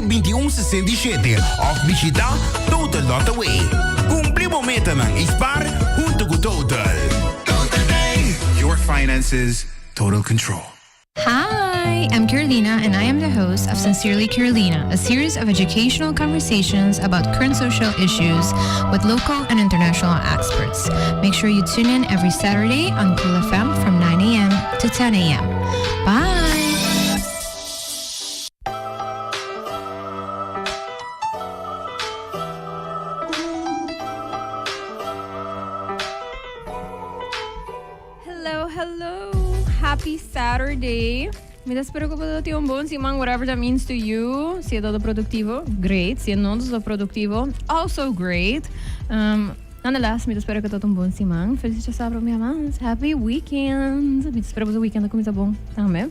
2167 of visita Total.way. Cumplimos meta ng ISPAR junto con Total. Total Day, your finances, total control. Hi, I'm Carolina, and I am the host of Sincerely Carolina, a series of educational conversations about current social issues with local and international experts. Make sure you tune in every Saturday on Cool FM from 9 a.m. to 10 a.m. Bye! Hello. Happy Saturday. Me espero que todo tenga un buen simán, whatever that means to you. Si es todo productivo, great. Si no todo productivo, also great. Nonetheless, me espero que todo un buen simán. Feliz sábado, minha mãe. Happy weekend. Me espero que o weekend começa bom também.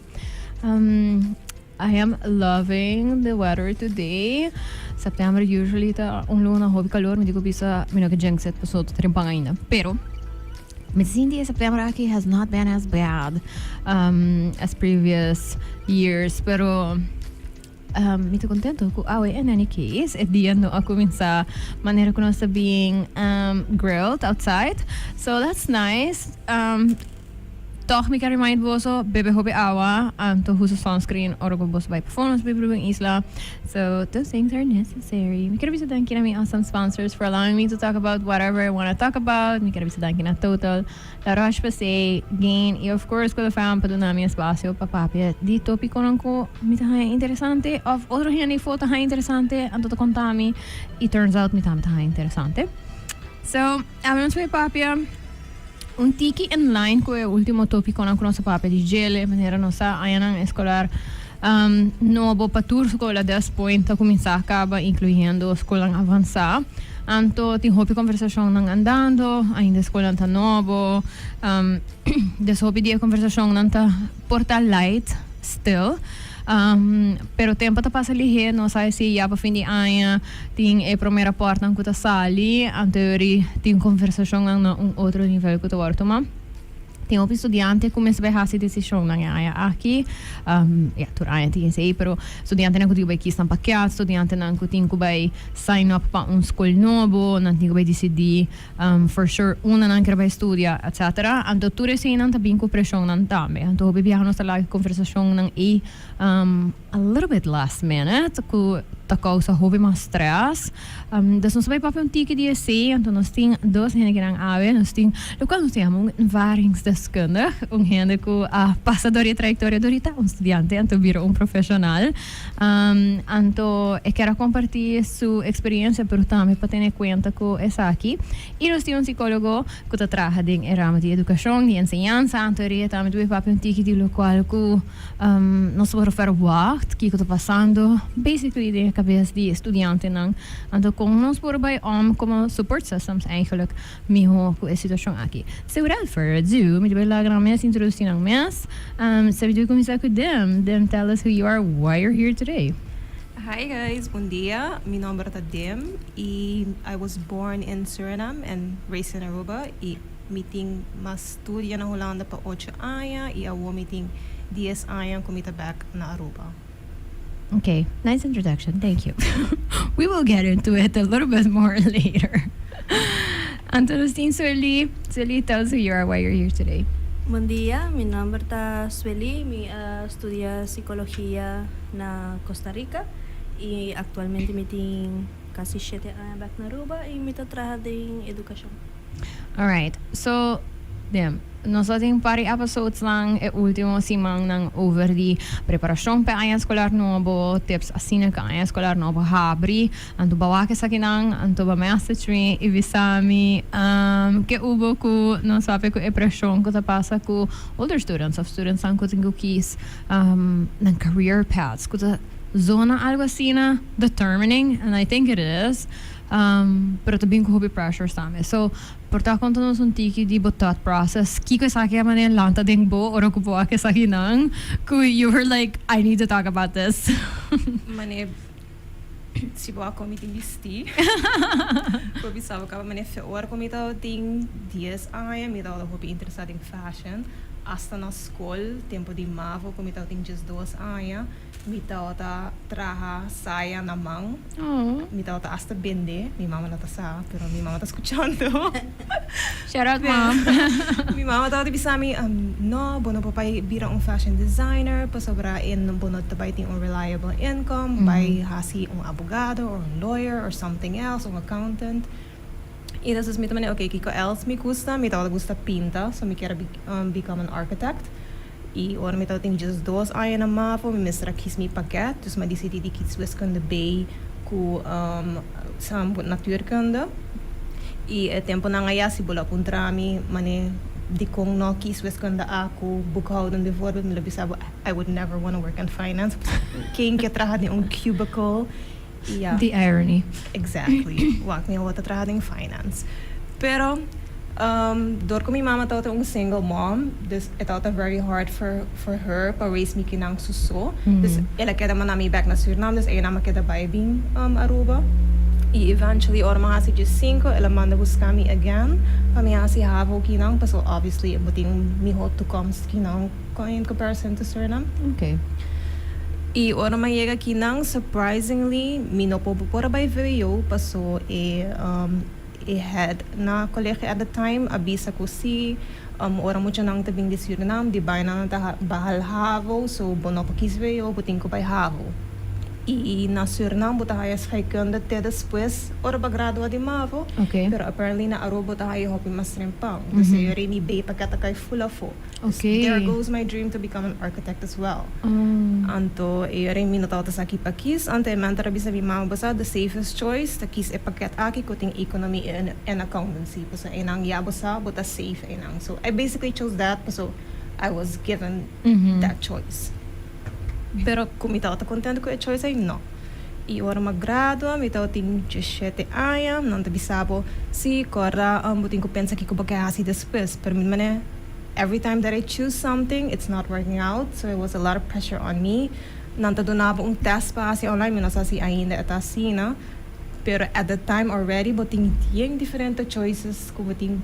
I am loving the weather today. September usually tá luna hobby calor. Me digo bisa, me não que jinx it, passou tô trimpang ainda. Pero Mid-Cindy September aqui has not been as bad as previous years. Pero muito contento com in any case. É dia no a começar maneira que nós está being grilled outside. So that's nice. Toch me kan remind boso bebe hobi awa to who's a sunscreen or go boso by performance bebe in isla. So those things are necessary. Me kan bisa thank you my awesome sponsors for allowing me to talk about whatever I want to talk about. Me kan bisa thank you na Total, La Roche-Posay, Gain, e of course ko the fam pa do namin espacio papapia di topico ko mita hay interesante of otro hindi foto hay interesante anto to contami. It turns out mita hay interesante. So abbiamo suoi papia un tiki in line ko ultimo topico na kuno sa papel di gele manera no sa ayan ang escolar novo patur escola 10 point começar acaba incluindo escola avançar anto ti hopi conversação nang andando ainda escola tá novo des hopi dia conversação nanta portal light still pero tempo tá passa lihe no sai se ya pa fim de ano tem a primeira porta ang kuta sali anteriori tem conversação nang outro nível kuta wartoma tem um estudante começa a ver essa decisão na área aqui tu área tem sei pero estudante não que vai aqui estar paquete estudante não que tem que vai sign up para school novo não tem que vai decidir for sure uma não quer vai estudar etc. Então tudo isso não tá bem com pressão não também então o bebê não está lá conversação não e a little bit last minute que tá causa hobby mais stress das nós vai para ticket de sei então nós tem dois gente que não ave nós tem local nós temos varingsdeskundig gente que passa da trajetória dorita estudante então virou profissional então eu quero compartilhar sua experiência pero também para ter conta que essa aqui e nós temos psicólogo que tá trabalha em ramo de educação de ensinança então ele também vai para ticket de local que nós vamos fazer wacht que está passando basically de cabeça de estudante não então com nós por bij como support systems eigenlijk miho com a situação aqui so without further ado me vai lá gravar minhas introdução ng mes sabe do começar com them tell us who you are why you're here today. Hi guys, bom dia. Mi nombre é Dim e I was born in Suriname and raised in Aruba e meeting mas estudia na Holanda pa 8 anos e awo meeting 10 anos kumita back na Aruba. Okay, nice introduction. Thank you. We will get into it a little bit more later. Antonostine Sueli, tell us who you are, why you're here today. Buen día, mi nombre es Sueli, mi estudia psicología na Costa Rica y actualmente me tengo casi 7 años back na Aruba y me trabajo en educación. All right, so nós temos pari episodes lang e último simang ng over di preparação para ano escolar novo, tips assim que ano escolar novo habri, anto bawa ke sa kinang, anto ba message e visami que ubo ko não sabe ko e pressão ko ta pasa ko older students ang ko tingo kis ng career paths ko ta zona algo assim na determining and I think it is pero também com hobby pressures também so porta conta nos um tiki di botat process kiko sa kaya man yan lanta ding bo oro ko po ake sa hinang ku you were like I need to talk about this Mane si bo ako meeting listi ko bisao ka mane fe or ko mita ting 10 anos me dá o hobby interessado em fashion hasta na school, tempo di mavo, kung mitaw ting just 2 anos, mitaw ta traha saya namang, Oh. mitaw ta hasta bende, mi mama na ta sa, pero mi mama ta escuchando. Shout out, mom. Mi mama ta bisa mi, no, bono pa pay birang fashion designer, pa sobra in bono ta pay ting reliable income, by hasi un abogado or un lawyer or something else, un accountant. Y entonces mi también, okay, kiko else me gusta, mi tawag gusta pinta, so mi quiero become an architect. Y ahora mi tawag ting just 2 anos na mafo, mi mistra kis mi paket, dus ma decidi di kis wiskunde bay ku sa natuurkunde. Y tempo na nga si bula puntra mi, mane di kong no kis wiskunde ako, boekhouden bijvoorbeeld, mi labi sabo, I would never want to work in finance. Geen keer traha di un cubicle. Yeah. The irony. Exactly. Wak niya wata trabaho in finance. Pero, door ko mi mama tawta un single mom, dus it tawta very hard for her pa raise mi kinang suso. Dus ela keda man nami back na Suriname, dus ayun nama keda baibing Aruba. Y eventually, ora mga si just 5, ela manda buscar mi again. Pa mi si havo kinang, pa so obviously, buting mi hot to comes kinang in comparison to Suriname. Okay. Y ora mayega kinang surprisingly mino po pora by video paso head na college at the time abisa ko si ora mo nang tabing di Suriname di ba na bahal havo so bono pa kis video buting ko by havo y na Suriname buta hayas scheikunde te después ora ba gradua di mavo Okay. pero apparently na arubo ta hayo hopi mas rimpang kasi yuri mi bay pagkata kay full of Okay. there goes my dream to become an architect as well. Anto, rin minataw ta sa kipakis. Ante, mantara bisa mi mama basa, the safest choice, ta kis paket aki kuting economy and accountancy. Pasa inang yabosa, buta safe inang. So, I basically chose that. So, I was given that choice. Pero, kung mitaw ta contento ko yung choice ay no. I ora magradua, mitaw ting 17 anos, nanta bisabo, si, kora, buting ko pensa ki ko bagay después. Pero, minmane, every time that I choose something, it's not working out. So it was a lot of pressure on me. Nanta doon na ang test pa kasi online, minasa si ainda at asina. Pero at the time already, buting yung different choices ko buting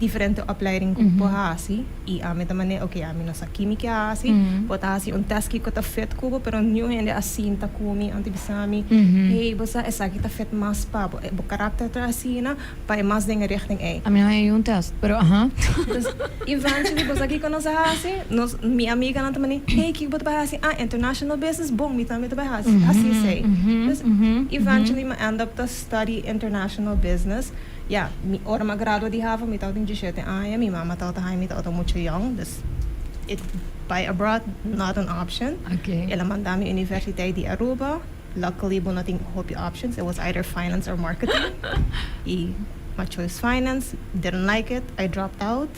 different apply rin ko po hasi. I naman okay, amin na sa kimika hasi. Bota hasi, un test ki ko ta fit ko pero nyo hindi asin ta kumi, ang tibisami. Hey, basta esa kita fit mas pa. Bo karakter ta asina, pa mas din richting A. I mean, I yung test, pero Dus eventually, basta ki ko na sa hasi, mi amiga na tamani, hey, ki bota ba hasi? International business, bong, mi tamit ba hasi? Hasi say. Dus eventually, ma end up to study international business. Yeah, ora magradua di hava, mi tawag 17 anos, mi mama tawag tayo, mi tawag mucho young, dus by abroad, not an option. Okay. Ela mandami Universiteit di Aruba, luckily, bo nating hopi options, it was either finance or marketing. My choice finance, didn't like it, I dropped out.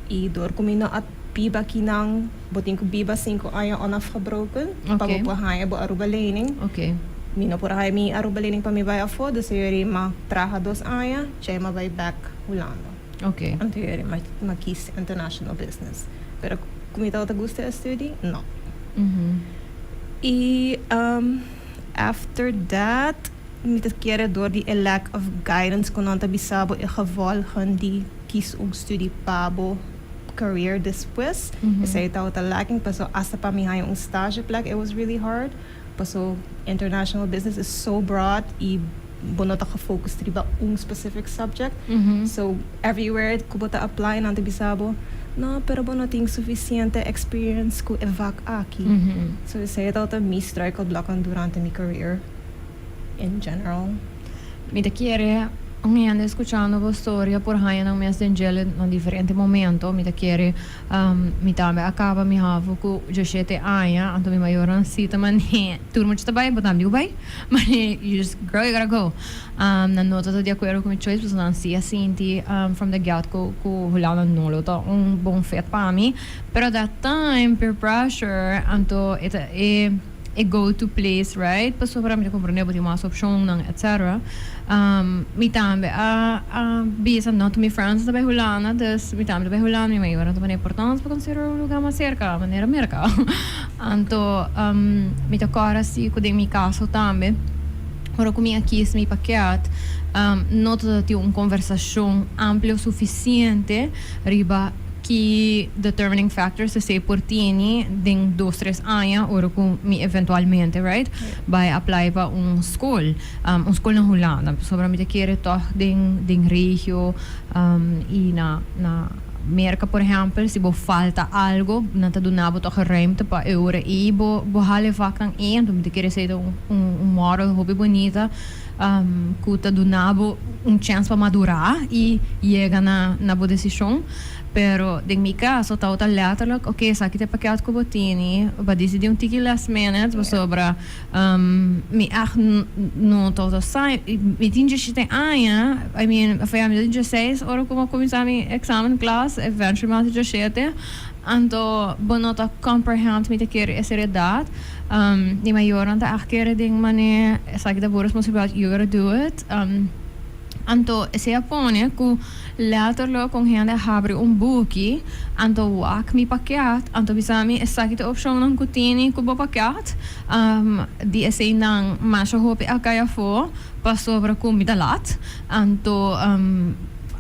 Door ko mina at piba kinang, buting ko biba 5 anos onafgebroken, pabupuhaya bo Aruba lening. Okay. Mino por hai mi Aruba lening pa mi bay afo, dus yuri ma traha 2 anos, chay ma bay back Holanda. Okay. Anto yuri ma kis international business. Pero kumita ta gusto study? No. After that, met kere door die lack of guidance kon anta bisabo e geval gaan die kies og studie pabo career después. Isa itaw ta lacking paso hasta pa mi hay un stage plek. It was really hard. Paso international business is so broad y bonota ka focus triba un specific subject. So everywhere kubota apply nanta bisabo. No, pero bono ting suficiente experience ko evac aki. So isa itaw ta mi strike block durante mi career. In general. Mi te quiere ando escuchando vos storia por haya nang mes dengele na differente momento mi te quiere mi tabe acaba mi havo ku 17 anos anto mi maioran sita mani turmo está bem botam digo bem mas you just girl you gotta go na nota de acordo com mi choice because não se assim from the get go ku hulana nolo to bom fit para mim pero that time peer pressure anto it go to place, right? Paso para mi comprender buti mas option ng etc. Mi tambe bisa not to me friends da Holanda, dus mi tambe da Holanda mi maior também importante para considerar um lugar mais cerca, maneira merca. Anto mi tocora si com mi caso tambe. Ora com minha kiss mi paquete, nota de uma conversação ampla o suficiente riba que determining factors se por tiene den 2-3 anos ora com me eventualmente right vai apply para school na Holanda sobre me querer toch den regio e na merca por exemplo se bo falta algo não tá donado toch ruimte para euro e bo hale factan então me querer ser model hobby bonita que tá donado chance para madurar e chega na boa decisão. Pero in mijn caso, het letterlijk, oké, sa kita pakket ko botini, ba decidi un tiki last minute, ba sobra, mi echt no todo sai, mi tinge shite aya, I mean, foi a mi tinge 6, ora como começar mi examen class, eventually ma tinge 7, anto bonota comprehend mi te kere essa edad, di maior anta echt kere ding mane, sa kita boros possibilidad, you gotta do it, anto se apone ku letterlijk kon gente abre boekje anto wak mi pakket anto bisami esakite option ng kutini ku bo pakket di ese nang masha hopi akaya fo pa sobra ku mitalat anto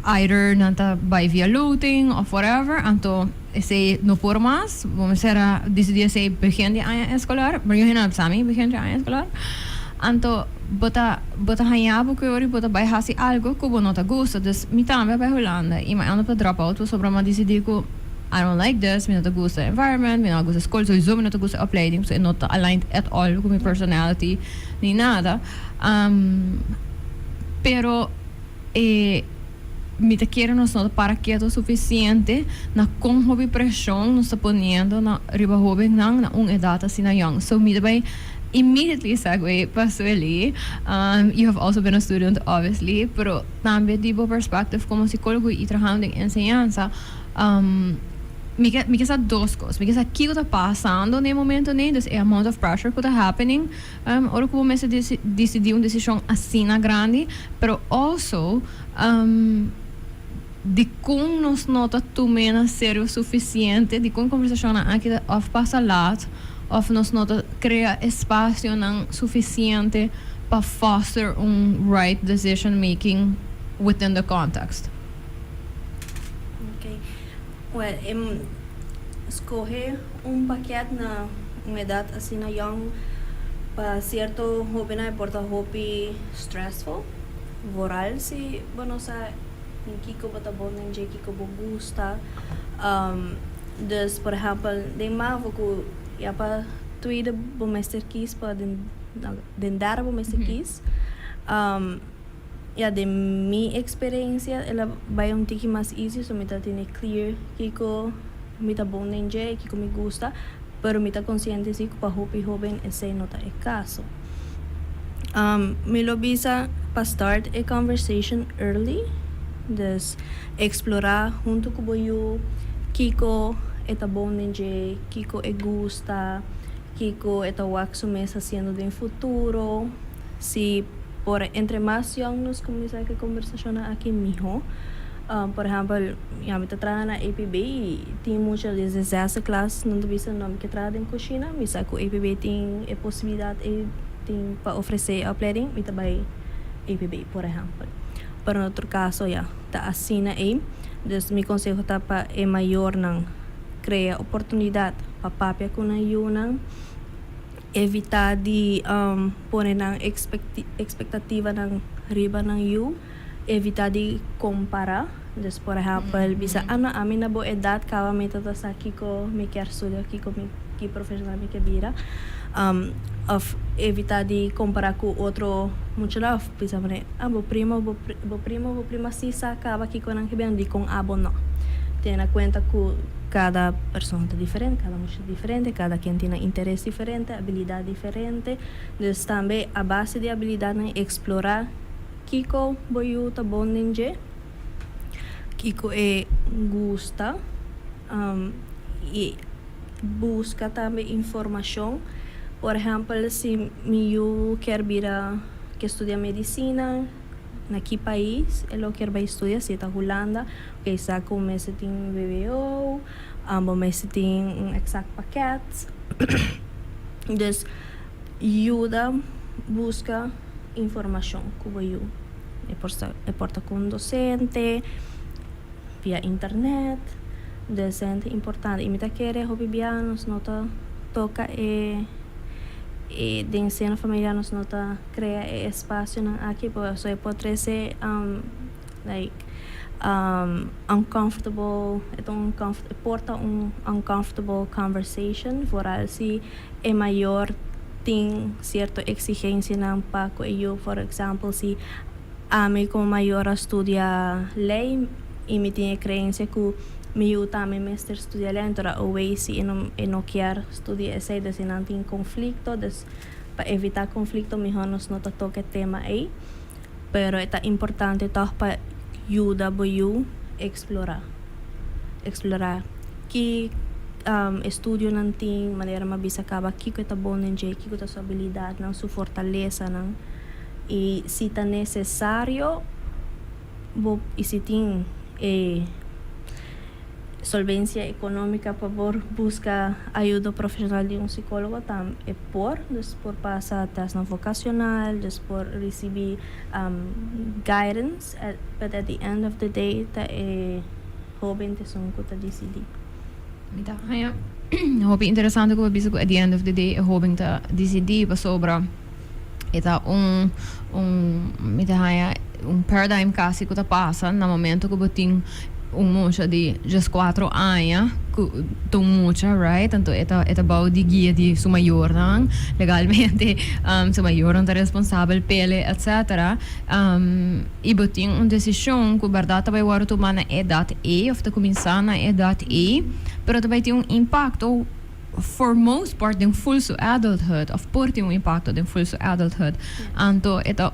either nanta by via loading of whatever anto ese no por más vamos será decidir ese begin de año escolar pero yo no bisami begin de año escolar anto bota hanhabo que ori bota vai hasi algo que não tá gosta dus mi também vai Holanda e mas ando para drop out sobre uma decidir que I don't like this mi não tá gosta environment mi não gosta school sowieso mi não tá gosta opleiding so not aligned at all com mi personality ni nada pero mi te quiere nos não para quieto suficiente na com hobby pressão nos está ponendo na riba hobby na edad assim na young so mi vai immediately segue Pasueli. You have also been a student, obviously, pero también tipo perspective como psicólogo y trabajando en enseñanza, me queda dos cosas. Me queda aquilo está passando no momento, né? Dus amount of pressure que está happening. Ora como me decidir uma decisão assim na grande, pero also de como nos nota tomando sério o suficiente, de como conversação aqui of passa lá. Of nos nota crea espaço não suficiente para foster right decision making within the context. Okay. Well, escoger paquete na uma edad assim na young para certo hobby na importa hobby stressful, voral si bueno sa em kiko bata bom em je kiko bo gusta. Dus por exemplo, de mavo ko ja pa tweede bomester kies pa den derde bomester kies ja de mi experiência ela vai tiki mais easy so mita tiene clear kiko mita bom nenje kiko me gusta pero mita consciente si pa hopi joven esse nota é caso me lo bisa pa start a conversation early dus explorar junto com boyu kiko eta bom nenje, kiko e gusta, kiko eta wax mesa haciendo de futuro. Si por entre más young nos comienza a conversación aquí mijo, por ejemplo, ya me traen a APB y tiene muchas desde esa clase no tuviste no que traen en cocina, me saco APB tiene posibilidad tiene para ofrecer opleiding, me trae APB por ejemplo. Pero en otro caso ya está así na entonces mi consejo está para mayor nang crea oportunidade para papia com a yuna evitar de poner na expectativa ng riba ng you evitar de comparar dus por exemplo bisa ana amin na bo edad kawa me tata sa kiko me quer studio kiko me ki profissional me kebira of evitar de comparar com outro muito lá bisa mane bo prima si sa kawa kiko nang kebira di kong abo no ten cuenta que cada persona es diferente, cada mujer es diferente, cada quien tiene interés diferente, habilidad diferente. Entonces también a base de habilidad es explorar Kiko boyuta bon ninje, Kiko gusta y busca también información. Por ejemplo, si yo quiero ir a estudiar medicina, en qué país eu quero estudar, se está Holanda, que está com o tem VWO, o tem exact paquete. Então, ajuda, busca informação como eu. É porta com docente, via internet. decente importante. Y me quiere hobby nos nota toca de ensino familiar nos nota crea espacio aquí pues so pode ser like uncomfortable porta uncomfortable conversation vooral si é maior tem certa exigência não paco e eu por exemplo si a mim como maior a estudiar lei e me tinha crença que eu também mestre estudiar lei então o way se eu não quero estudar esse de se não tem conflito para evitar conflito melhor nós não toca tema aí pero é importante para ajudar eu explorar que estudio não tem maneira mabisa acaba que está bom nem que está sua habilidade não sua fortaleza não e se está necessário e se tem solvência econômica para buscar ajuda profissional de psicólogo também é por passar teste vocacional por receber guidance but at the end of the day tá jovem te são que tá decidir Mita, haya. Hopi interessante ko bisa ko at the end of the day hoping ta decidi pa sobra ita mita haya paradigm kasi ko ta pasa na momento ko boting mocha de just 4 anos tão mocha right tanto eta bau de guia de su maior nang legalmente su maior não tá responsável pele etc e boting decisão que verdade vai agora tomar na idade of ta começar na idade pero também tem impacto for most part den full so adulthood of por tem impacto den full so adulthood anto eta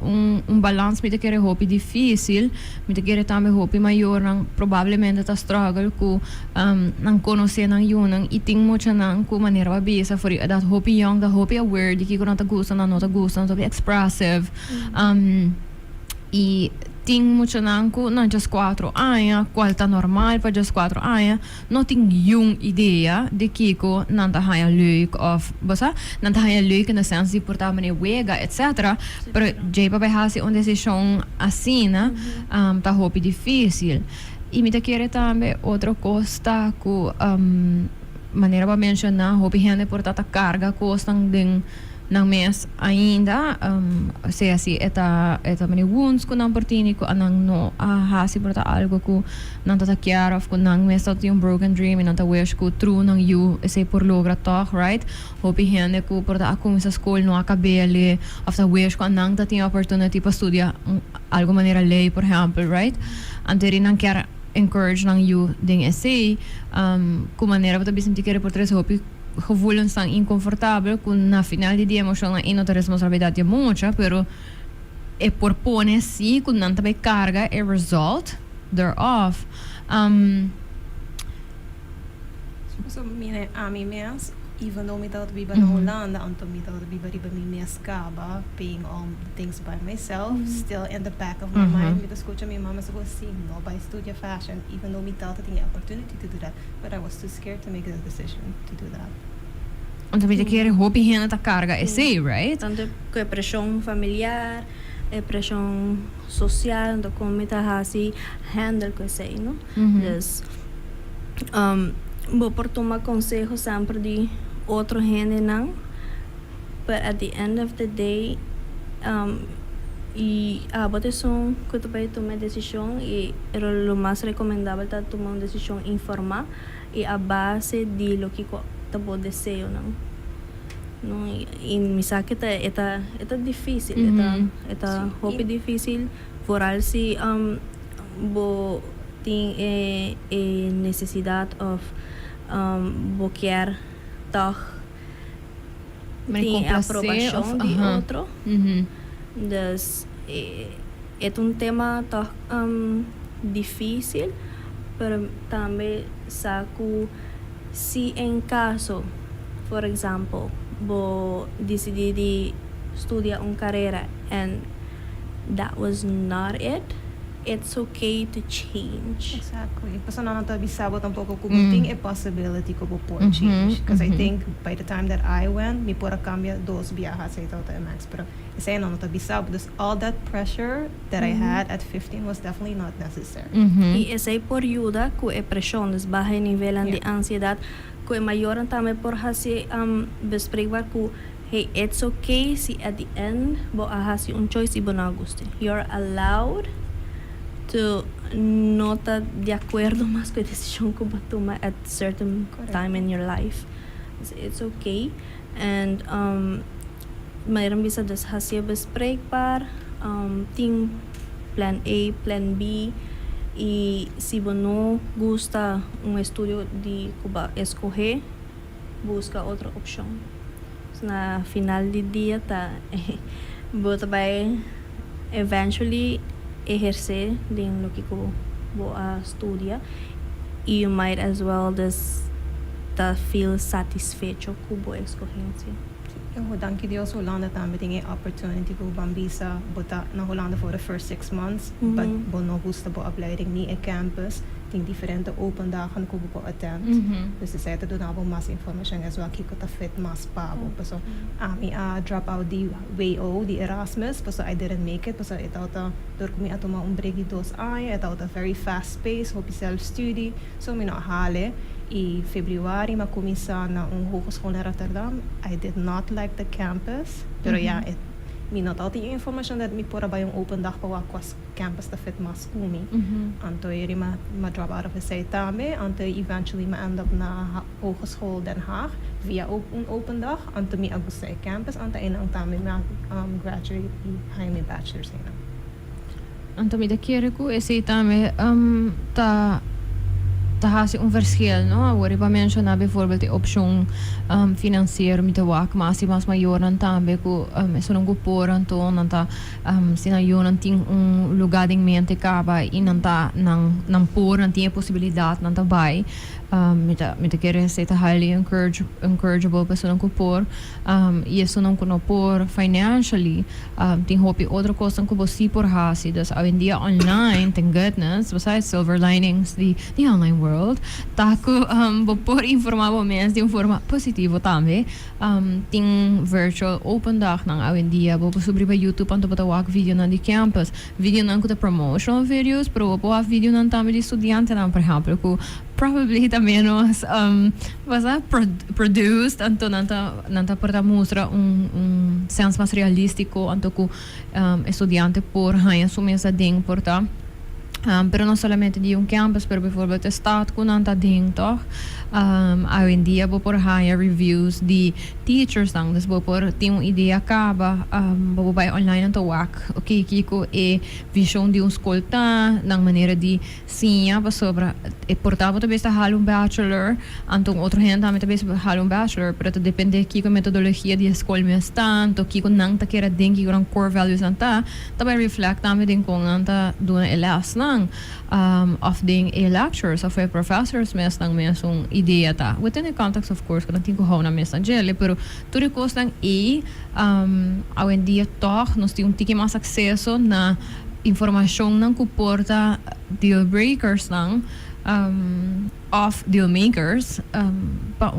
balance me te querer hopi difícil me te querer também hopi maior nang provavelmente ta struggle ku nang conhecer nang yun nang eating mucha nang ku maneira babisa for that hopi young da hopi aware de que não ta gusta não ta gusta não ta expressive e tem muito nanco não just 4 anos qual tá normal para just 4 anos não tem nenhuma ideia de que ko não tá haya leuk of bosa não tá haya leuk na senso de portar maneira wega etc pero já para fazer uma decisão assim tá hopi difícil e me tá querer também outra coisa que maneira para mencionar hopi gente portar ta carga costa ng mes ainda se assim eta mani wounds ko nang pertini ko anang no hasi porta algo ko nang tatakyar of ko nang mes at yung broken dream nang ta wish ko true nang you se por logra talk right hopi hende ko porta ako sa school no akabele of ta wish ko nang ta tinha opportunity pa studia algo maneira lei por example right anteri nang kyar encourage nang you ding essay ko maneira pa bisim tikere por tres hopi gevoelens staan incomfortável com na final de dia emoção na inota responsabilidade é muita pero é por pone si com não também carga é result thereof so mine a mim mes even though me thought we in Holanda until me thought we riba mi mes kaba paying all the things by myself still in the back of my mind me escucha mi mama so assim no by study fashion even though me thought I had the opportunity to do that but I was too scared to make the decision to do that want também querer hopi hena ta carga é sei right tanto que pressão familiar pressão social então como tá assim handle que sei no dus vou por tomar conselho sempre de outro gente não but at the end of the day e a votação que tu vai tomar decisão e era o mais recomendável tá tomar uma decisão informada e a base de lo que tu pode desejo não e me sabe que é difícil é hope difícil por algo se bo tem necessidade of bo quer toch tem aprovação de outro dus é tema toch difícil pero também saco se em caso por exemplo bo decidir de estudar uma carreira and that was not it it's okay to change. Exactly. Basta na natabisabot ang poco kubuting a possibility ko po for change. Because I think by the time that I went, mi pora cambia dos viajes sa ito Max. Pero isa yun, natabisabot. All that pressure that I had at 15 was definitely not necessary. Y ese por ayuda ku e presión des baja nivel de ansiedad ku e mayor tame por hasi bespreekbaar ku hey, it's okay si at the end bo ahasi un choice ibo na guste. You're allowed to nota de acuerdo más con decisión que va tomar at certain time in your life. It's okay. And mayroon bisa des hasi bespreekbaar ting plan A, plan B. Y si no gusta un estudio de Cuba, escoger, busca otra opción. Na final del día vos vai eventually ejercer din lo que vos estudia y you might as well feel satisfecho con vos escogencia. Dank je Dios, Hollanda também tem a opportunity ko bambisa bota na Hollanda for the first 6 months, but bo no gusta bo opleiding ni a campus, tem diferente open dagen ko bo attend. Dus ze zei te doen abo mas information as well kiko ta fit mas pabo. So drop out the WO, the Erasmus, so I didn't make it, so it out door ko mi atoma un break di 2 ay, it out a very fast pace, hopi self study, so mi na hale. In februari ma comincia na hogeschool in Rotterdam. I did not like the campus. Pero mi not altijd information that mi pora ba yung open dag pa was campus ta fit mas kumi. Anto eri ma drop out of the site tame. Anto eventually ma end up na Hogeschool Den Haag via un open dag. Anto mi agusta campus. Anto inang tame ma graduate high mi bachelor's ina. Anto mi da kere ko ese tame tahasi un verschil, no? Ori pa mensiona bijvoorbeeld de option financiero mit wak mas mayor nan tambe ku sono guporan to nanta sinayon ting un lugar ding mente kaba inanta nang por nanti possibilidad nanta bai mita kere se ta highly encourageable pa sono gupor yeso non kuno por financially ting hopi outra coisa ku bosi por hasi dus in dia online thank goodness besides silver linings the online world taku por informavo mens de forma positivo também ting virtual open dag nang in dia bo sobre ba YouTube anto bata wak video na di campus video nang ku the promotional videos pero bo video nang também de estudiante nang por exemplo ku probably também nos produced anto nanta para mostrar senso mais realístico anto ku estudiante por haya su mesa ding porta pero não solamente de campus, pero bijvoorbeeld de stad kon aan dat ding toch. In dia bo por haya reviews de teachers dan, dus bo por tem ideia acaba, bo bij online aan te wak. Okay, kiko vision de school ta, nang maneira de sinha, pa sobra portava também esta halo bachelor, anto outro gente também halo bachelor, pero te depende kiko metodologia de escola mes tanto, kiko nang ta kera ding kiko nang core values anta, também reflect também ding kung anta duna elas nang of ding lectures of professors mes nang mesong ideia ta within the context of course kan tinko hau na mesa gele pero tudo costan in dia toch nós temos tiki mais acesso na informação nang kuporta deal breakers nang of deal makers pa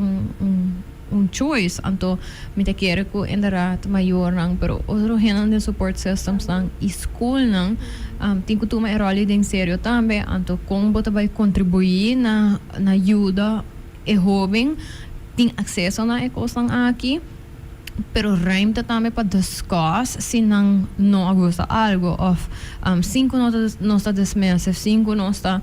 choice anto mita kere ko inderdaad mayor nang pero otro henan de support systems nang school nang tinko tuma roli ding serio tambe anto kung bota bay contribuir na ajuda jovem ting accesso na ekos nang aki pero ruimte também para discuss se não gosta algo of 5 não está desmesse 5 não está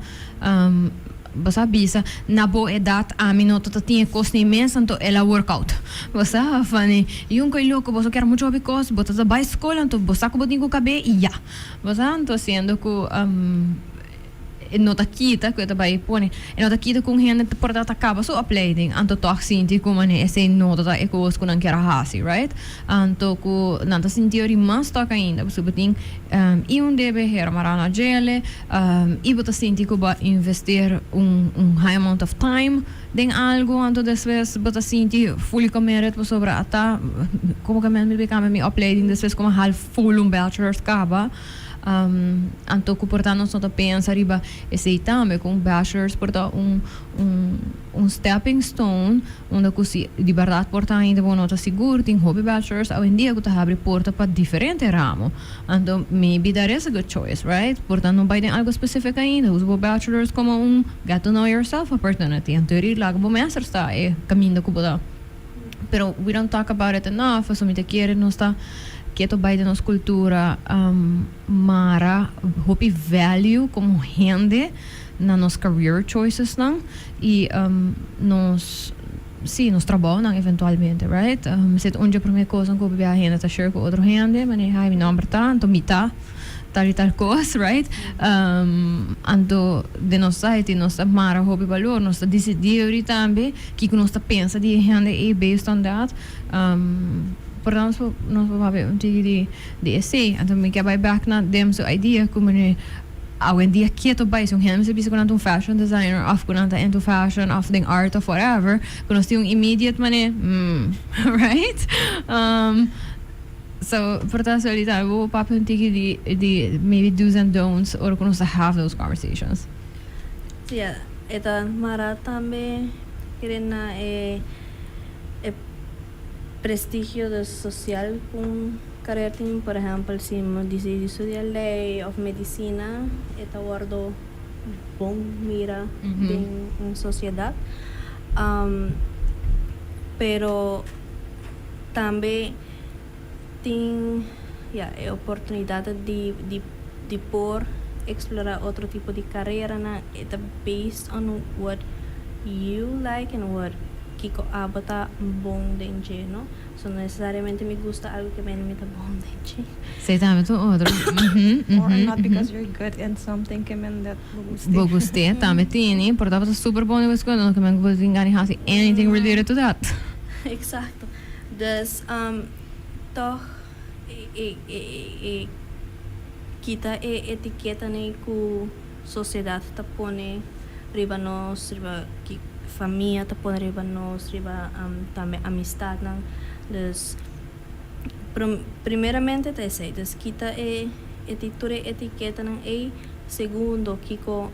basta bisa na boa edad a minuto tinha costa imensa então ela workout basta fani yung kay louco basta quer muito because bota da by escola então basta ko botinho cabe e já basta então sendo que nota kita ko ita bay pone nota kita kung hen por data acaba so opleiding anto toch sinti como ne esse nota da ecos kun ankera hasi right anto ku nanta sintiori mas toca ainda so botin debe her marana gele bota sinti ko ba investir high amount of time den algo anto después bota sinti fully committed sobra ata como que me became mi opleiding después como half full bachelor's acaba Anto que portar nós não pensa riba esse também com bachelors portar stepping stone onde que de verdade portar ainda bom nota seguro tem hobby bachelors ao em dia que tá abre porta para diferente ramo. Anto maybe that is a good choice, right? Portar não vai ter algo específico ainda. Usa bachelors como get to know yourself opportunity. Anto ir lá como master está caminho que botar. Pero we don't talk about it enough. So me te quiere não está quieto by de nossa cultura mara hopi value como gente na nos career choices não e nos trabalho não eventualmente, right? Se onde a primeira coisa que eu a gente tá share com outro gente, mas ai meu nome tanto mita tal e tal coisa, right? Ando de nossa site nossa mara hopi valor nossa decidir também que nossa pensa de gente é based on that. Portanto, nós vamos ver um tipo de essay. Então, me quer back na dem so idea como ne hoje em dia quieto by so hem se bisa com fashion designer of com into fashion of the art of whatever. Com nós tem immediate mané, right? So, portanto, ali tá vou papo um tipo de maybe do's and don'ts or com nós have those conversations. Yeah, eta mara também querendo prestigio de social con carrera team, por ejemplo, si me dice estudiar ley o medicina, está guardo bom mira en sociedad, pero también tiene oportunidad de por explorar otro tipo de carrera, está based on what you like and what Kiko abota bom dengue, no? So necessariamente me gusta algo que me limita bom dengue. Sei também tu outro. Or not because you're good in something que me that Boguste também tiene, portanto super bom nisso quando que me vou enganar assim anything related to that. Exacto. Dus toch kita etiqueta ne ku sociedade ta pone riba nos riba família tá por riba nós riba também amistad não dus primeiramente te sei dus kita etiqueta não segundo kiko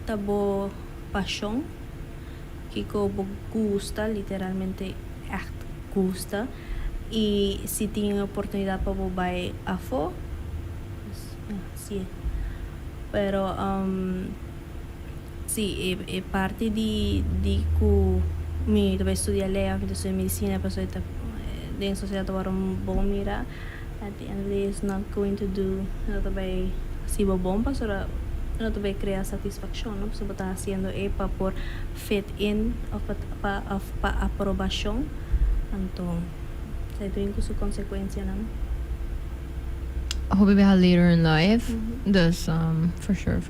tabo paixão kiko gusta literalmente echt gusta e se tem oportunidade para vai a fo sim pero sì, è parte di cui mi dove studiare lei, mi studiare medicina, poi in società trovare un buon mira. At the end of the day, it's not going to do, no te vai si bom, pero no te vai crear satisfacción, ¿no? So, está haciendo para por fit in, para aprobación, entonces, se tiene su consecuencia, ¿no? Hope we have later in life. Dus, for sure.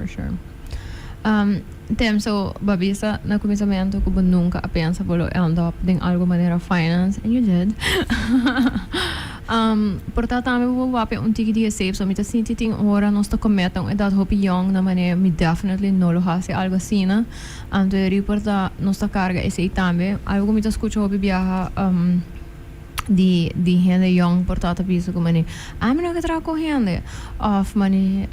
So, babisa, na começamento, que eu nunca a pensa pelo end up em algo maneira finance, and you did. Portanto, também vou wapen um tique de safe, so me tá sentindo hora nós tá cometendo e dat hope young na maneira me definitely não lo hace algo assim, né? Então, reporta nós tá carga esse também, algo me tá escuta hope viaja de gente young portanto bisa como né não que trabalho com gente of mani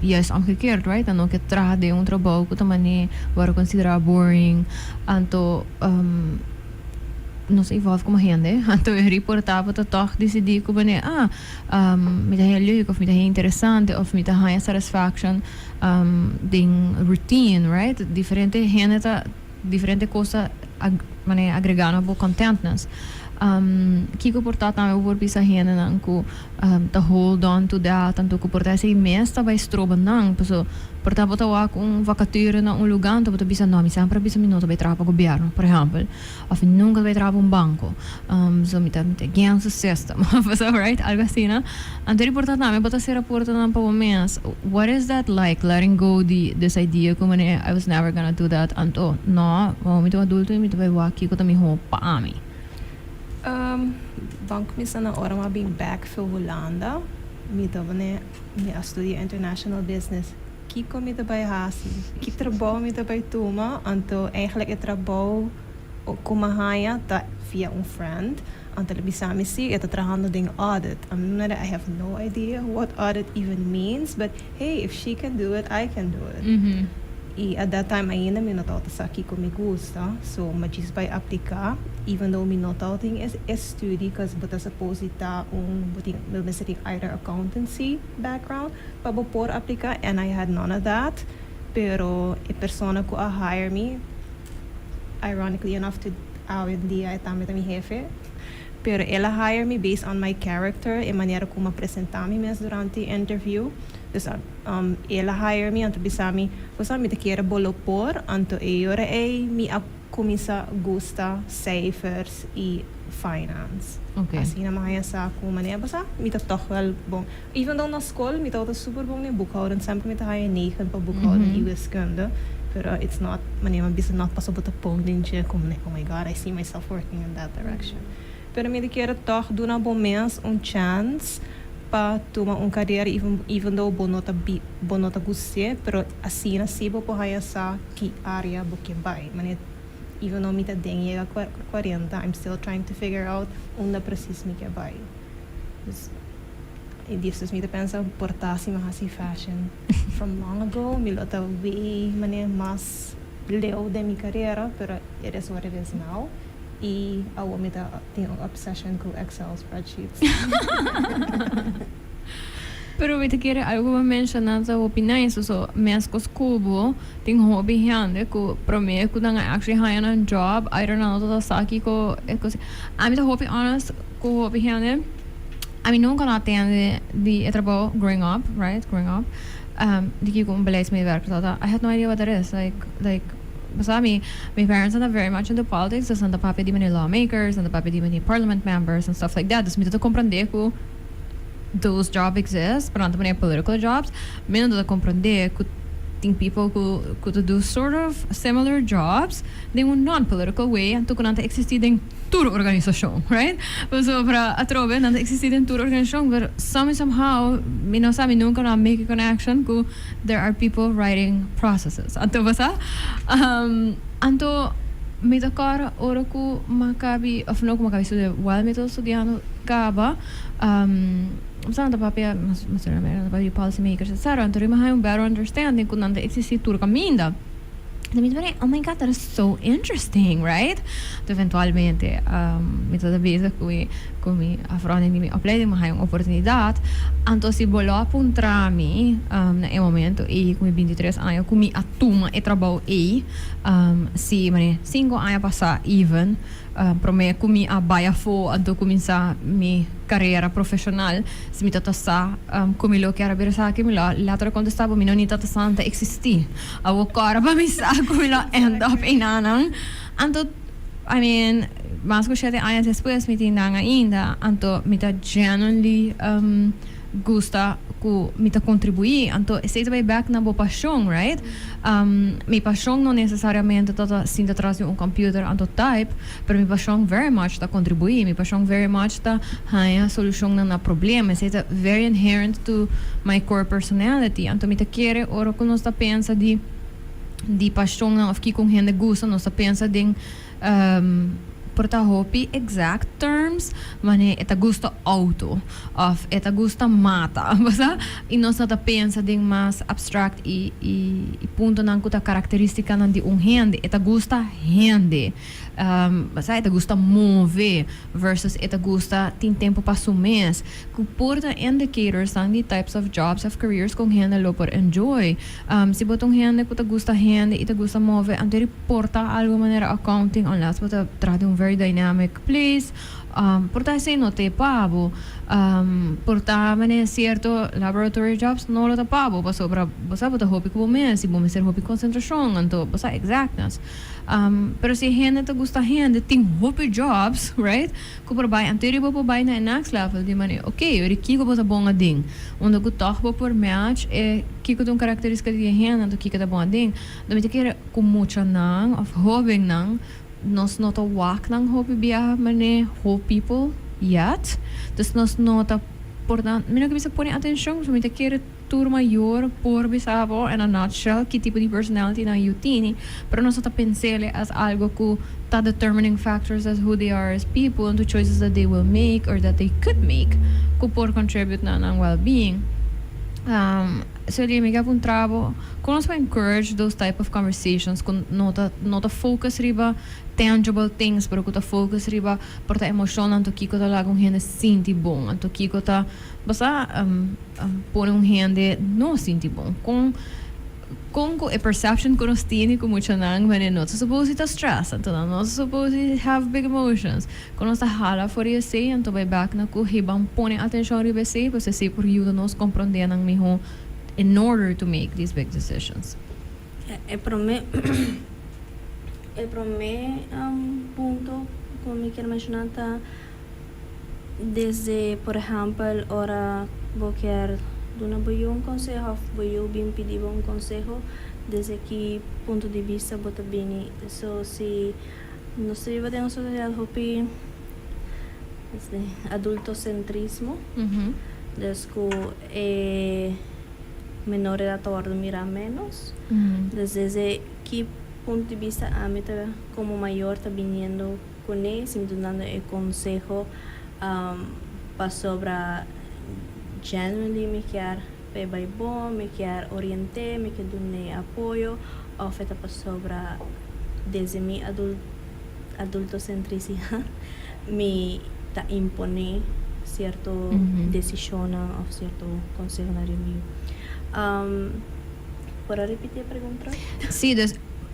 yes omgekeerd right dan ook het trabalho de trabalho que também var considerar boring então não se envolve como gente então eu reportava para toch decidir como né me dá leuk of me dá interessante of me dá satisfaction ding routine right diferente gente tá diferente coisa mani agregando bo contentness Kiko portat também por bisa hena nang ko to hold on to that tanto ko portar sei mesta vai stroba nang so portar bota wa com vacature na lugar to bota bisa nome sempre bisa minuto vai trabalhar governo por exemplo of nunca vai trabalhar banco so me ganha system so right algo assim na anterior portar também bota ser porta na pa mês what is that like letting go this idea como I was never gonna do that anto no me to adulto me to vai wa Kiko também ho pa ami Bank misa na ora ma being back for Holanda. Mi dobane mi studia international business. Kiko mi dabei hasi. Ki trabalho mi dabei tuma, anto eigenlijk het trabalho kumahaya ta via friend. Until bisami si ito trabajando din audit. I have no idea what audit even means, but hey, if she can do it, I can do it. E at that time ainda me notava sa aqui como me gusta, so magis by aplicar, even though me notava ting is study, because but supposed ta buting either accountancy background, pa por aplicar, and I had none of that. Pero a persona ko hire me, ironically enough, to hour dia tami mi jefe. Pero ela hire me based on my character e maneira como apresentar me mesmo durante o interview. Dus ela hire me anto bisami, você me te quer bolo por anto me a começa gusta cijfers e finance. Okay. Assim na maia sa com maneira basta me tá toch wel bom. Even though na school me tá super bom em boekhouden, sempre me tá hire 9 para boekhouden e wiskunde. Pero it's not maneira bisa not passou bota pondinche como oh my god, I see myself working in that direction. Pero me quero toch doen een bom mens chance para tomar carreira even though bonota guste, pero assim assim vou poder essa que área boque vai. Mas even though me tá dengue 40, I'm still trying to figure out onde preciso me que vai. E disso me pensa portar-se mais fashion. From long ago, me lota way mas leu de minha carreira, pero it is what it is now. E a woman tem obsession com Excel spreadsheets. Pero vi te quiere algo mencionar sa opiniões so mes ko skubo ting hobby hande ko prome ko nang actually hire a job I don't know to saki ko I'm the hobby honest ko hobby hande I mean nunca na atende di trabalho growing up di ki ko beleidsmedewerker I had no idea what that is like basta my parents are very much into politics so the papi di many lawmakers and the papi di many parliament members and stuff like that dus me to comprender ko those jobs exist but not many political jobs me não to comprender ko think people who could do sort of similar jobs in a non-political way and to kunanta existir in tour organization right so para atrove nanta existir in tour organization but somehow me não sabe nunca na make a connection ko there are people writing processes anto basa anto me tocar ora ko makabi of no ko makabi so while me to studiando kaba Usando papel, mas era para policy makers, etc. Então, eu tenho better understanding quando anda existir tudo caminho. Oh my God, that is so interesting, right? Então, eventualmente, me toda vez que eu afronto minha opleiding, mas tenho uma oportunidade. Então, se vou lá apontar me no momento e com 23 anos, com a turma e trabalho aí, se 5 anos passar even, para mim comi a baia fo anto começar minha carreira profissional se me tata comi lo que era bersa que me lá quando estava me não ni tata santa existir a o cara para me sa comi lo end up in anang anto I mean mas ko 7 anos depois me tinha ainda anto me ta genuinely gusta ko me ta contribuir anto sei vai back na boa paixão right minha paixão não necessariamente tota sinta atrás de computer anto type pero minha paixão very much ta contribuir minha paixão very much ta haya solução na problema sei very inherent to my core personality anto me ta querer ora quando nós ta pensa de paixão não of que com gente gusta nós ta pensa de porta hobby exact terms mane eta gusta auto of eta gusta mata basta e nós tá pensa de mais abstract e ponto nan kuta característica nan de gente eta gusta gente basta eta gusta move versus eta gusta tem tempo para mês que porta indicators são the types of jobs of careers com gente lo por enjoy se botam gente kuta gusta gente eta gusta move anteri porta algo maneira accounting unless bota trade very dynamic place porta se no te pago porta mane cierto laboratory jobs no lo te pago paso para você bota hobby como mês se bom ser hobby concentração então você exactness pero se gente te gusta gente tem hobby jobs right ko por vai anterior po vai na next level de mane okay eu kiko bota bom ding onde ko toch por match e kiko tem característica de gente do kiko da bom ding do me te quer com mucha nang of hobby nang nós não tá walk nang hobby biya mane whole people yet dus nós não tá importante, mira que você põe atenção, você te quer tour maior por bisabo in a nutshell, que tipo de personality na you tini, pero nós está pensando as algo que tá determining factors as who they are as people and the choices that they will make or that they could make, que por contribute na ang well-being. So eu me gava trabo, quando nós encourage those type of conversations, quando nota focus riba tangible things, pero kuta focus riba porta emotion anto kiko ta lagung hende sinti bom, anto kiko ta basta pone hende no sinti bom. Kung a perception ko nos tiene ko mucha nang when not supposed to stress, anto not supposed to have big emotions. Kung nos ta hala for you say, anto by back na ko hibang pone attention riba say, pues say por you nos comprender nang miho in order to make these big decisions. Para mí, punto, como me quiero mencionar, desde, por ejemplo, ahora voy a querer dar un consejo, voy a pedir un consejo, desde qué punto de vista voy a venir. So, si no se vive en una sociedad hopi, adultocentrismo, desde menor edad ahora mira menos, desde qué punto de vista a mí como mayor está viniendo con él, sin dando el consejo para sobre genuinely me quer pegar bom, me quer orientar, me quer dar apoyo, o feita para sobre desde mi adultocentricidad me está impone cierto decisión o cierto consejo en el ¿Puedo repetir la pregunta? Sí,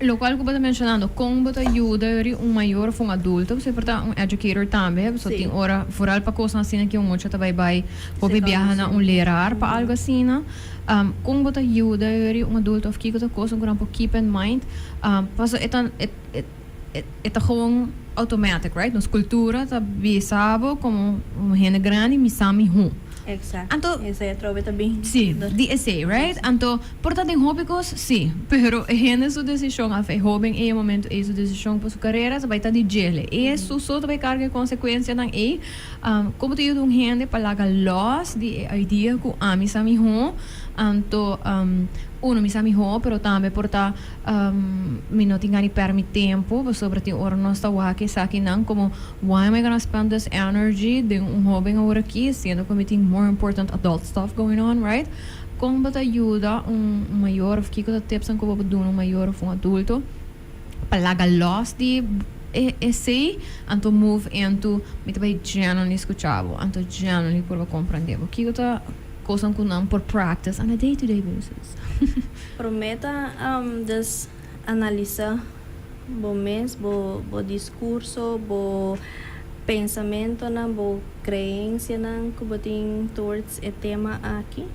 lo cual que você está mencionando, como você ajuda maior ou adulto, você pode educator também, você tem hora foral para coisas assim que mucho também vai pode viajar na lerar para algo assim, como você ajuda adulto of que coisa que keep in mind, pas é gewoon automatic, right? Nos cultura tá bisabo como gente grande misami hu. Exacto. Anto, esa ya trove también. Sí, DSA, right? Anto, portanto, em hobbycos, sí, pero é sua decisão, a jovem é o momento, é sua decisão para sua carreira, vai estar de gelo. E isso só vai carregar consequência não é, como te ajuda gente para lagar loss de ideia que a mim sabe ho, anto, uno mi sabe ho, pero também porta me não tinha nem permi tempo, sobre ti ora não está waki saki não como why am I gonna spend this energy de jovem agora aqui, sendo que me tem more important adult stuff going on, right? Como bata ajuda maior, of que coisa tips como bata dono maior of adulto para lagar loss de essay anto move into me também genuinely escuchavo, anto genuinely por compreender o que coisa que não por practice on a day-to-day basis. Prometa des analisar bo mes, bo discurso, bo pensamento na bo creencia na kubating towards e tema aqui.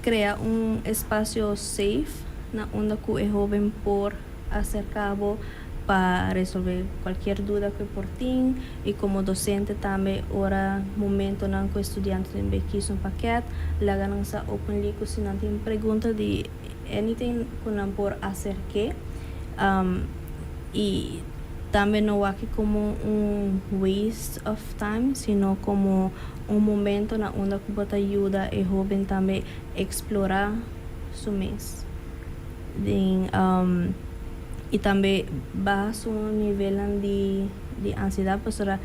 Crea espaço safe na onde que é jovem por acercabo para resolver qualquer dúvida que por ti e como docente também ora momento na que estudante tem bequis um paquete laga nang sa openly ko se não tem pergunta de anything que não por acerque e também não aqui como waste of time sino como momento na onde que bota ajuda e jovem também explorar su mês e também baixa o nível de ansiedade para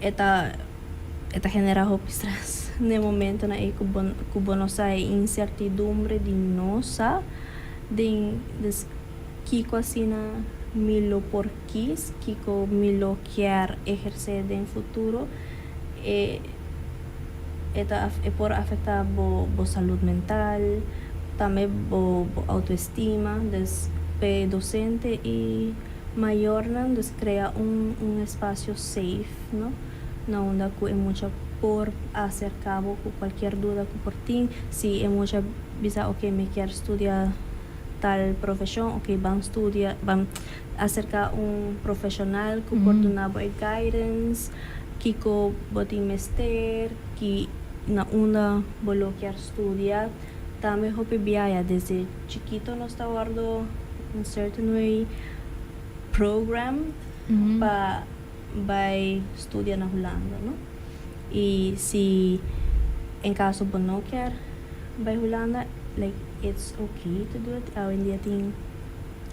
eta genera stress no momento na que bonosa é incertidumbre de nossa de kiko assim milo porquis kiko milo quer exercer em futuro eta é por afetar bo saúde mental também bo autoestima docente e maior não cria espaço safe não na onde que é muito por acercabo com qualquer dúvida que por ti se é muito bisa ok me quer estudar tal profissão ok vamos estudar vamos acercar profissional que por dar guidance que ko botin mester que na onde bolo quer estudar também hope biaya desde chiquito nos está guardo in certain way program para vai estudiar na Holanda, no? E se em caso você não quer vai Holanda, like it's okay to do it. Hoje em dia tem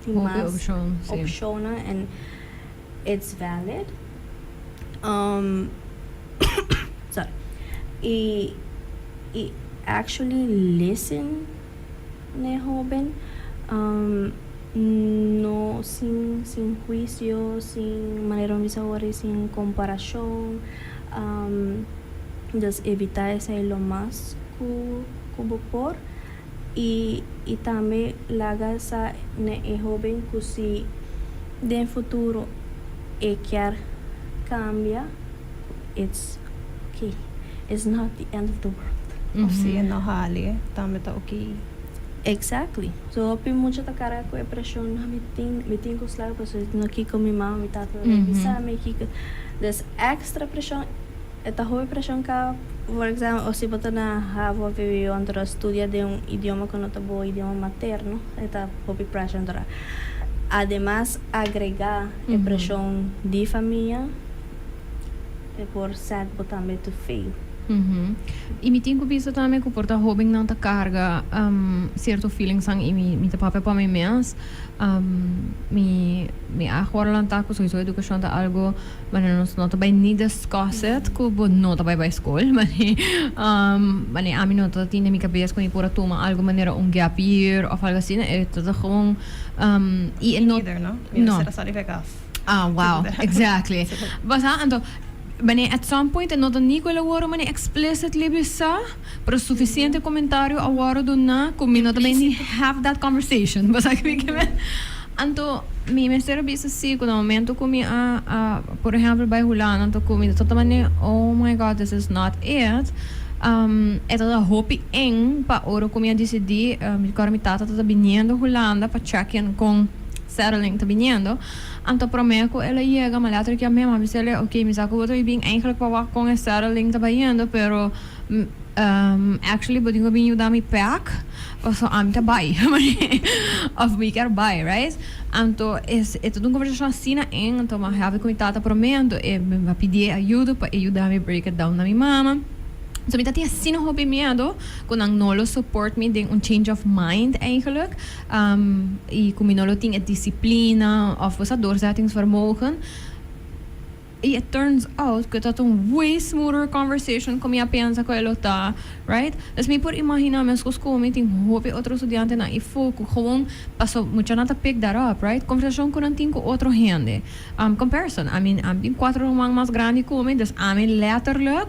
Hobby mais option, sim. option and it's valid. Sorry. E actually listen ne joven, no sin juicio, sin manera de sin comparación, just evitar ese lo más que por y también la gasa ne joven que si de futuro quer cambia, it's okay, it's not the end of the world. Of siya no hali, tama ta okay. Exactly. So, pi mucho ta cara ko presión na miting ko slag pa so naki ko mi mama mi tata revisa me kiko. There's extra presión. Esta ho presión ka, for example, o si bota na havo vivido antara estudia de un idioma que no te bo idioma materno, esta hopi presión tra. Además, agregar presión de familia por sad también to fail. E me tem que pensar também que por estar hobby não tá carga certo feelings ang me tá papel para mim mesmo me agora lá tá com sua educação tá algo mas não tá bem nem discussed que bo não tá bem para escola mas a mim não tá tinha minha cabeça com por tomar algo maneira gap year ou algo assim é tá gewoon e Me neither, no? No. Ah, wow, exactly. Basta, então, bem, at some point, não tem nem aquela hora, mas explicitly bisa, para suficiente comentário a hora do na, como não também nem have that conversation. Basta que me quer. Então, me mestre bisa sim, quando momento como por exemplo, vai rolando, então como então também, oh my God, this is not it. É toda hope em para hora como eu decidi, me cara me tata tá vindo Holanda para check in com settling tá vindo. Então prometo ela chega mas later que a minha mãe disse ok me saco outro e bem eigenlijk para com a settling tá vindo pero actually bodingo bem eu dar me pack so am tá vai of me quer buy right então é tudo uma conversação assim então mas have com tata prometo e me pedir ajuda para ajudar me break it down na minha mama. So, ik tinha assim um hobby medo, quando não lo support me, tem change of mind eigenlijk. E como não lo tinha disciplina of was doorzettingsvermogen. E it turns out que dat way smoother conversation como eu pensa que ela tá, right? Dus me por imaginar meus coisas como tem hobby outro estudante na e foco gewoon passo mucha nata pick that up, right? Conversação com não tem com outro gente. Comparison, I mean, tem 4 romang mais grande como, dus I mean letterlijk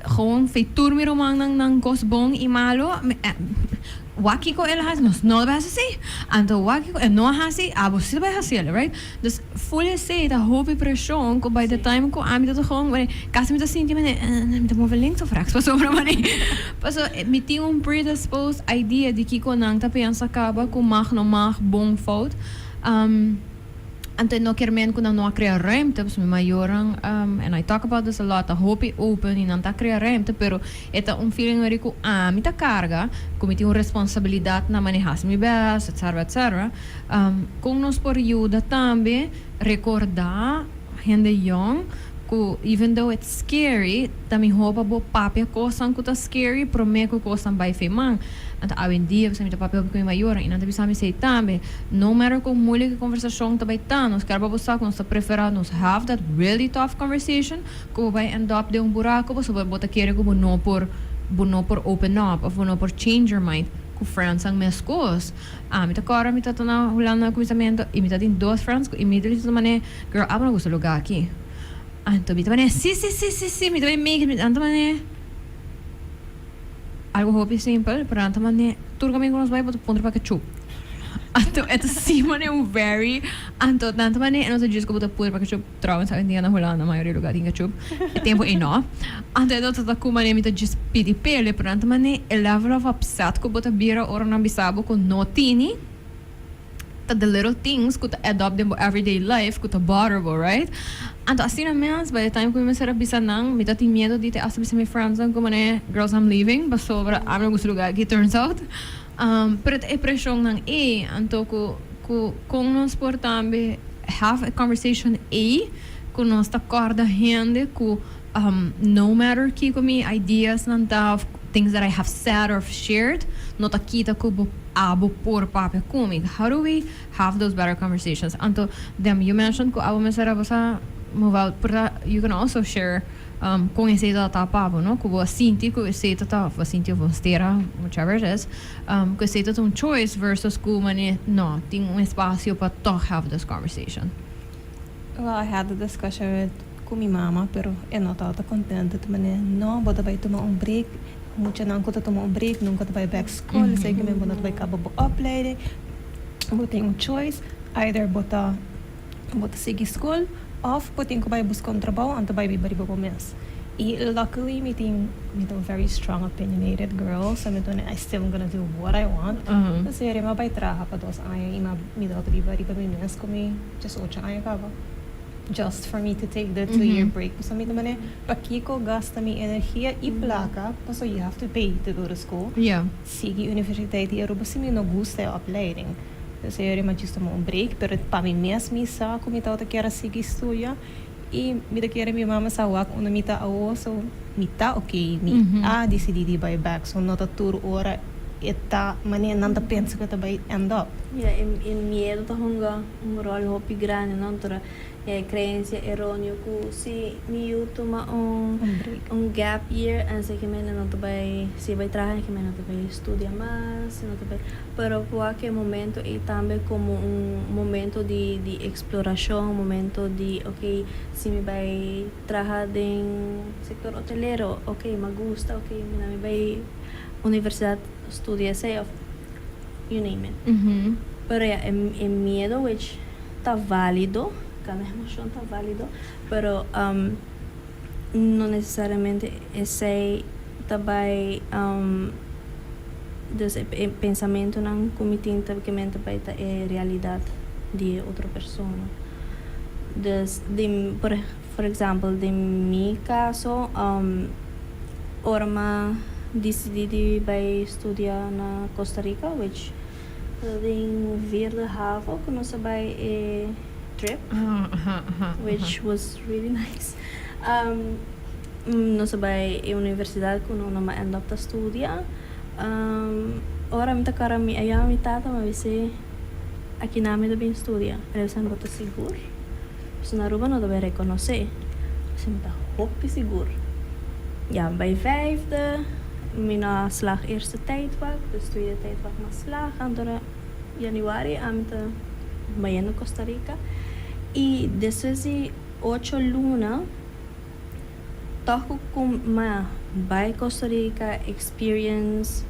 gewoon feitur mi romang ng gosbong imalo waki ko el has no ba hasi anto waki ko no hasi abo si ba hasi right dus fully say da hobby pressure ko by the time ko ami dat gewoon kasi mi dat sinti me mi dat mo links of rechts paso para mani paso mi tinha predisposed idea de que ko nang ta pensa kaba ko mag no mag bong fout Anto no kermen ko não criar ruimte, pues me majoran and I talk about this a lot. I hope it open e não tá criar ruimte, pero esta feeling where ko me tá carga, como tenho responsabilidade na manejar mi bes, etc. Com nos por ajuda também recordar gente young ko even though it's scary, também roupa bo papel coisa que tá scary, prometo coisa vai femang. Anta awin dia sa mi papel ko maior e não bisa mi sei também no matter como moeilijke conversação tá vai tá nos quer babosar com nos preferar nos have that really tough conversation como vai end up de buraco so bota querer como no por open up of no por change your mind com friends ang mes coisas mi tá agora mi tá na Holanda começamento e mi tá tem 2 friends e mi dele também girl amo não gosto lugar aqui então mi também sim mi também make então também algo hobby simple, pero antes mane tur kami con los vai botar ponto para que chup. Anto ito si mane very anto tanto mane ano sa dias ko botar ponto para que chup trauma sa hindi na Holanda maioria lugar tinha chup. Tempo eno. Anto ito ta ko mane mita just pidi pele, pero anto mane el level of upset ko botar bira ora na bisabo ko no tini. The little things could adopt them everyday life could botherable, right? Anto assim na menos by the time ko começar a bisa nang mita tem medo de ter asa bisa my friends ang como né girls I'm leaving but sobra I'm não gosto lugar que turns out pero é pressão nang anto ko nos por tambe have a conversation ku nós tá corda gente ku no matter ki ku mi ideas nan ta things that I have said or shared, not a kita ku abo por pape kumi. How do we have those better conversations? Anto them you mentioned ku abo mesera basa move out, but you can also share com esse tá papo, no? Com sinti, com esse tá, sinti ou stera, whichever it is, com esse tá um choice versus com mane, no, tem espaço para talk have this conversation. Well, I had the discussion com minha mama, pero eu não estava contente. Não, bota vai tomar break. Muita não conta tomar break, nunca vai back school. Sei que mesmo bota vai acabar a opleiding. Bota choice, either bota seguir school, of putting ko by buscar trabaho anto by bari ba mes. Luckily, me a very strong opinionated girl, so I still gonna do what I want. Kasi ma by traha pa dos ay me daw to bari ba mes ko me just ocha ay ka ba. Just for me to take the 2-year break. So me naman pakiko gasta mi energia e placa, so you have to pay to go to school. Yeah. Sige universiteit e Aruba se me no gusta a opleiding. Dus eu me justo um break, pero para mim mesmo sa como eu quero seguir estudia e me quero minha mama sa wak una mita ao so mita okay me decidi de buy back so not a tour ora eta mane nanda pensa que vai end up. Yeah, in miedo tá um rol hopi grande, não tora crença errônea que se me toma gap year and sei que mena não vai se vai trabalhar que mena vai estudar mais não vai pero qualquer momento e também como momento de exploração momento de ok se me vai trabalhar em setor hoteleiro ok me gusta ok me vai universidade estudar sei you name it pero é medo which tá válido cada emoção está válido, pero não necessariamente esse também desse pensamento não comitim que mente vai é realidade de outra pessoa. Por exemplo, de meu caso, orma decidi vai estudar na Costa Rica, which em vierde haven que nós vai trip, which was really nice. Nós vai a universidade que nós não end up to estudiar. Ora me cara mi ayah mi tata me disse aqui na me do bem estudia. Eles são muito seguro. Se na Aruba não deve reconhecer. Se me tá hopi seguro. Ja, bij vijfde mijn slag eerste tijdvak, dus tweede tijdvak mijn slag. En door januari aan te Miami, Costa Rica. E después de 8 lunas, toco com ma by Costa Rica, experience,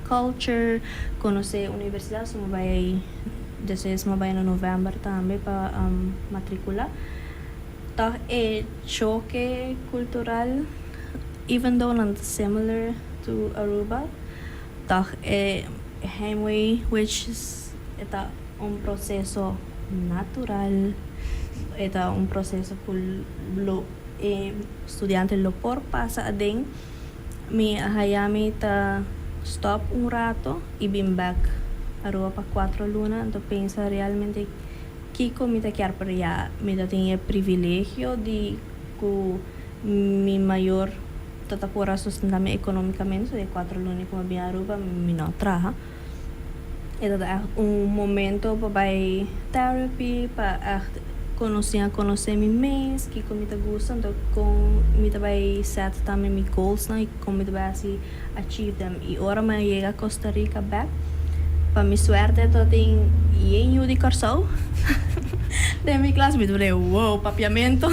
culture, conhecer a universidade, so vai después ma vai no novembro também para matricular. Toc é choque cultural, even though not similar to Aruba. Toc é heimwee, which is processo natural. Eta processo que estudiante lo por pasa ading mi hayami ta stop rato y bin back Aruba pa 4 lunas então pensa realmente kiko mi ta quer para ya mi ta tenha privilégio de que mi maior tatapura sustentar-me economicamente de 4 lunas como bem Aruba mi não traha. Eta momento para therapy para conhecer mi mês que como me gusta então com me vai set também mi goals na e como me vai assim achieve them e ora me chega a Costa Rica back para mi suerte to tem em de Corsol de mi classe me deu wow papiamento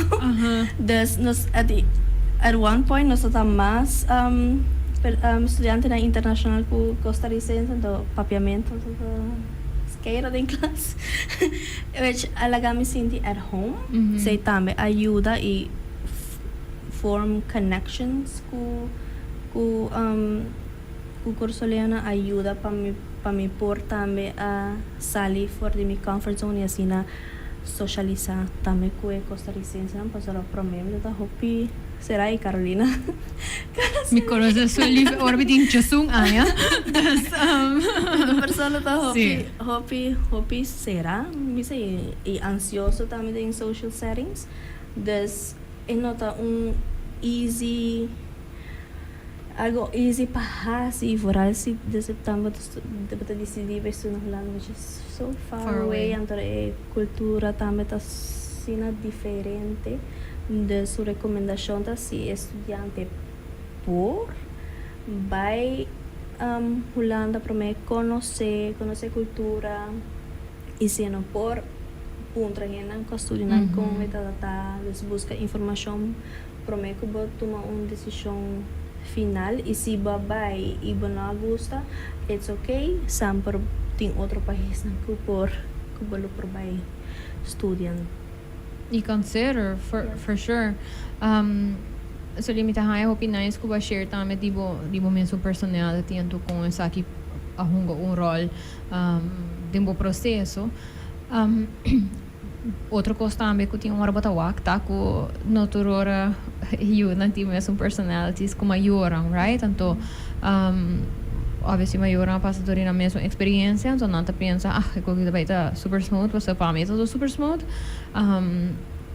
dus nos at one point nós tá mais estudante na internacional com costarricense então papiamento skater em classe which alaga me senti at home sei também ajuda e form connections com cursolena ajuda para me por também a sair fora de minha comfort zone e assim na socializar também com o costarricense não passar o problema da hopi será aí Carolina mi conoce su livro orbiting chasung aya persona tá hopi será me sei e ansioso também em social settings Dus nota algo easy para vooral si de september de decidir vai estudar no Holanda, which is so far away, então a cultura também tá sina diferente. De sua recomendação tá se estudante vai Holanda para me conhecer cultura e se não por puntra nang kastudinan kung metadata busca informação para me que vou tomar uma decisão final e se babay iba na gusta, it's okay. Sempre tem outro país na kupor kubalo por bay studian. You consider for sure. So limitahan eu opiniões que eu share também dibo mesmo personality anto com essa aqui ahunga rol dimbo processo. Outro coisa também que tinha hora batawak tá com noturora you nanti mesmo personalities como maioram, right? Então obviously maioram passadori na mesma experiência, então não tá pensa eu que vai tá super smooth, você para mim tá super smooth.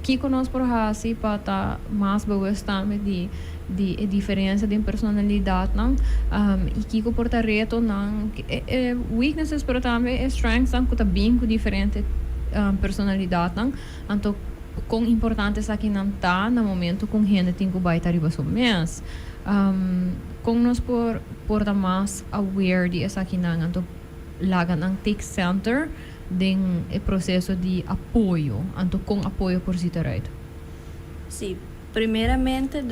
Que conosco por assim para tá mais boa também de diferença de personalidade não e que comporta reto não weaknesses pero também strengths não que tá bem diferente personalidade não então com importante essa aqui não tá no momento com gente tem que vai estar riba so mês com nós por tá mais aware de essa aqui não então laga não take center den processo de apoio, então com apoio por si right? Sim, primeiramente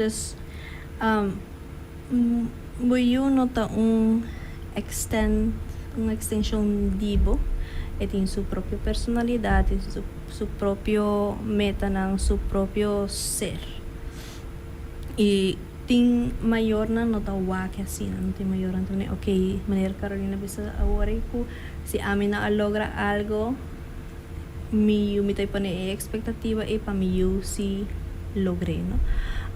Buyu nota extension dibo e tem sua própria personalidade, seu próprio meta, seu próprio ser. E tem maior na nota wak assim, não tem maior então ok, maneira Carolina bisa agora ko si amin na logra algo mi tay pa na expectativa e pa mi si logré, no?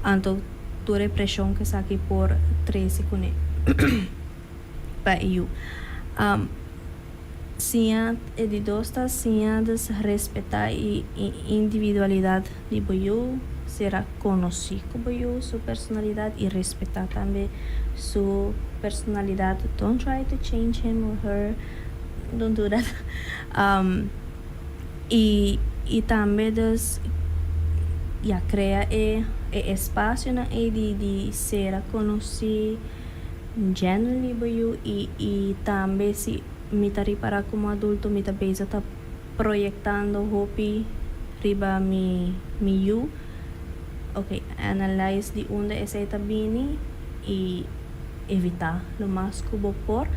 Anto ture pressão que saki por 13 kune pa eu sia edidosta sia des respetar e individualidade de boyu será conhecer boyu sua personalidade e respeitar também sua personalidade. Don't try to change him or her, don't do that. E também crea espaço na de ser conhecer genuinely boyu e também se me para como adulto me tá proyectando hopi riba mi you. Okay, analyze de onde essa está vindo e evitar lo mais que por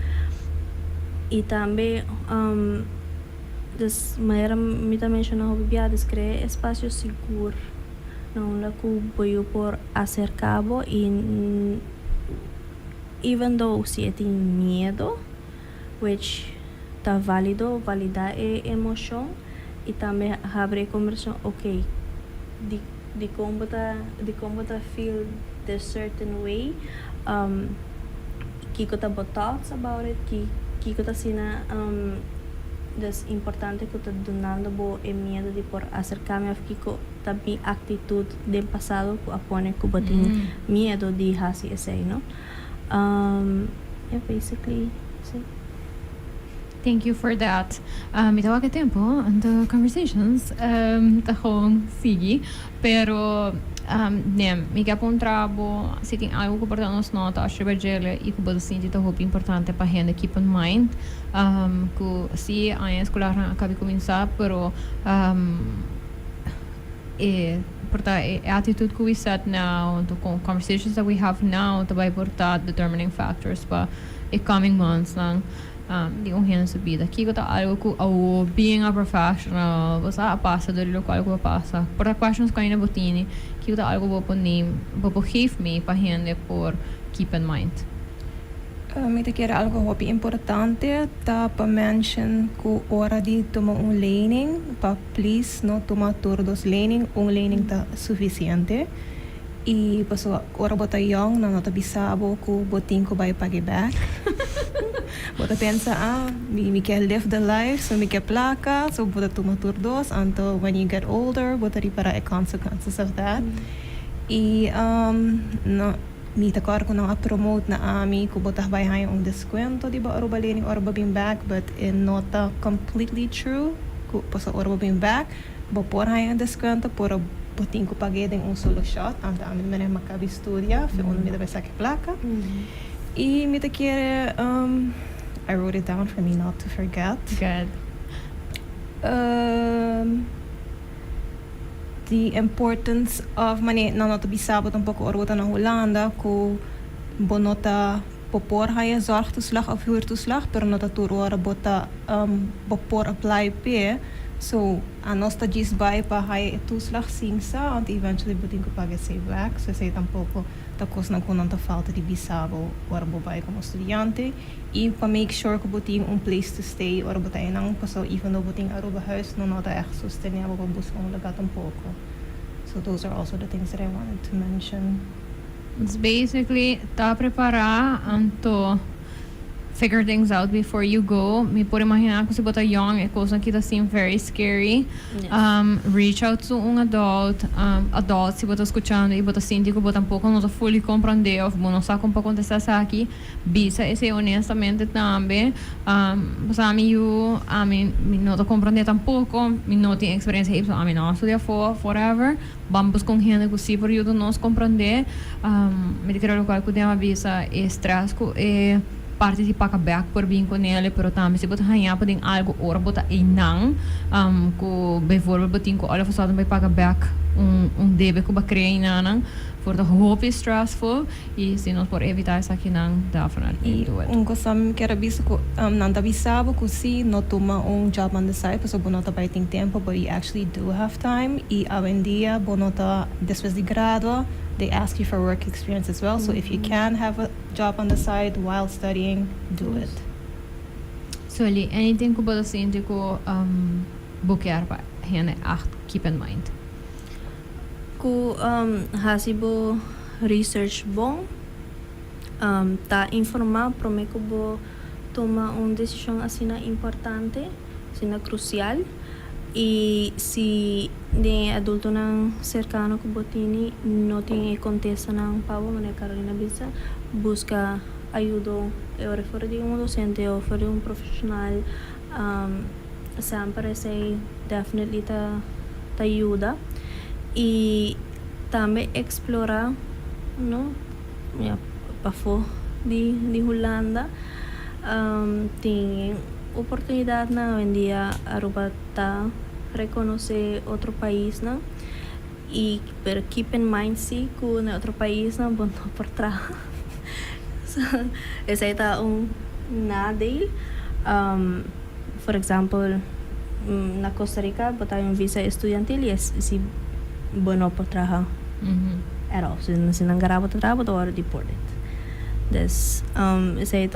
e também maneira me também mencionou biadas criar espaço seguro não lá que voy por acercabo e even though se tem medo which tá validar emoção e também abre conversação ok de como tá feel this certain way kiko tá thoughts about it kiko tá sina das importante que tá donando bo e medo de por acercarme a kiko tá mi atitude del pasado que apone que botin medo de hasi esse no basically so. Thank you for that. Itawa que tempo and the conversations tahong sige pero mi trabo se tem algo que portar nos nota acho que e que pode sentir tão importante para gente keep in mind que se a escola acaba de começar pero portar a attitude que we set now the conversations that we have now to vai portar determining factors para coming months lang di gente subida aqui que tá algo que being a professional você passa do local que passa por questions que ainda botini que tá algo vou give me para gente por keep in mind me te quer algo muito importante tá para mention que hora de tomar lening para please não tomar todos lening lening tá suficiente e pessoa hora bota young não tá bisabo que botin que vai pagar back Bota pensa, me quer live the life, so me quer placa, so bota toma turdos until when you get older, bota reparar the consequences of that. E no, me te cor não a promote na ami, que bota vai ganhar desconto de ba orba lening orba being back, but in nota completely true, que passa orba being back, ba por ganhar desconto por botin ko paguei em solo shot, anta amin mene makabi studia, fe me deve saque placa. E me te quer I wrote it down for me not to forget. Good. The importance of mane na nota bisabot un poco orota na Holanda ko bonota popor haya zorgtoeslag of huurtoeslag per nota turora bota popor apply pe so anosta gis by pa haya toeslag singsa and eventually botin ko pague save back so sei tampouco ta cos na kunanta falta di bisabo ora bobai como estudiante e pa make sure ko botin place to stay ora botai nang paso even though botin aruba huis no nota echt sustentável pa busca lugar tampouco. So those are also the things that I wanted to mention. It's basically ta preparar anto figure things out before you go. Me por imaginar que se bota young, é coisa que seem very scary. Yes. Reach out to adult. Adult, se bota escuchando e bota senti que bota pouco não fully compreender of não sabe como acontecer aqui. Bisa esse honestamente também. Sabe eu, me não tô compreender tampouco, me não tenho experiência aí, so não estudia forever. Vamos com gente que se por eu não compreender. Me quero local que tem uma bisa stress que parte de pagar back por bem com ele, pero também se botar ganhar por algo ora botar inang, que bijvoorbeeld botin ko all of a sudden by pagar back debe que ba criar inang, for the hope is stressful e se nós por evitar isso aqui não definitely do it. Coisa que era visto que não tá bisabo que se não toma job on the side, porque não tá tem tempo, but you actually do have time e a bem dia bonota depois de grado they ask you for work experience as well. So if you can have a job on the side while studying, do it. So, anything que você sente que buquear para hene keep in mind. Ku hasibo research bom, ta informar para me que bo toma decisão assim importante, assim crucial. E se de adulto nang cercano ko botini no tem contesta nang pavo mane Carolina Bisa busca ajuda eu referir de docente ou referir profissional sempre sei definitely ta ajuda e também explorar no pa fo de Holanda tem oportunidade na vendia Aruba ta reconocer outro país na e pero keep in mind si que na outro país na bom por trás so essa é nadel for example na Costa Rica botar visa estudiantil e si bueno por trás era se não grava tra botar hora deported des essa é